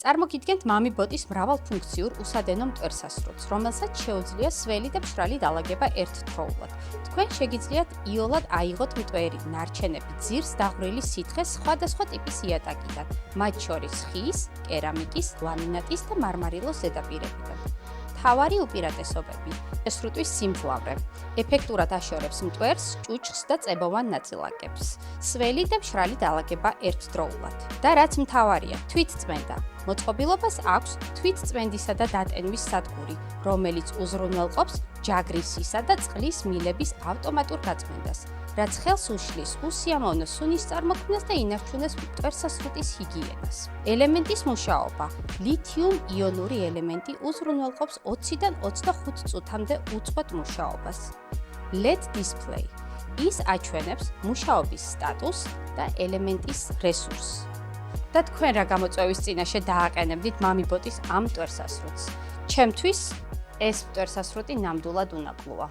წარმოგიდგენთ MamiBot-ის მრავალფუნქციურ უსადენო მტვერსასრუტს, რომელსაც შეუძლია სველი და მშრალი დალაგება ერთდროულად. თქვენ შეგიძლიათ იოლად აიღოთ მტვერი, ნარჩენები, ძირს დაღვრილი სითხეს სხვადასხვა ტიპის იატაკიდან, მათ შორის ხის, კერამიკის, ლამინატის და მარმარილოს ზედაპირებიდან. მთავარი უპირატესობები: სრუტვის სიმძლავრე, ეფექტურად აშორებს მტვერს, ჭუჭხს და წებოვან ნაწილაკებს, სველი და მშრალი დალაგება ერთდროულად. და რაც მთავარია, თვითწმენდა. მოწყობილობას აქვს თვითწმენდისა და დატენვის სადგური, რომელიც უზრუნველყოფს ჯაგრისისა და წყლის მილების ავტომატურ გაწმენდას, რაც ხელს უშლის უსიამოვნო სუნის წარმოქმნას და ინარჩუნებს მტვერსასრუტის ჰიგიენას. ელემენტის მუშაობა: ლითიუმ-იონური ელემენტი უზრუნველყოფს 20-დან 25 წუთამდე უწყვეტ მუშაობას. LED display: ის აჩვენებს მუშაობის სტატუსს და ელემენტის რესურსს. და თქვენ რა გამოწვევის წინაშე დააყენებდით MamiBot-ის ამ მტვერსასრუტს? ჩემთვის ეს მტვერსასრუტი ნამდვილად უნაკლოა.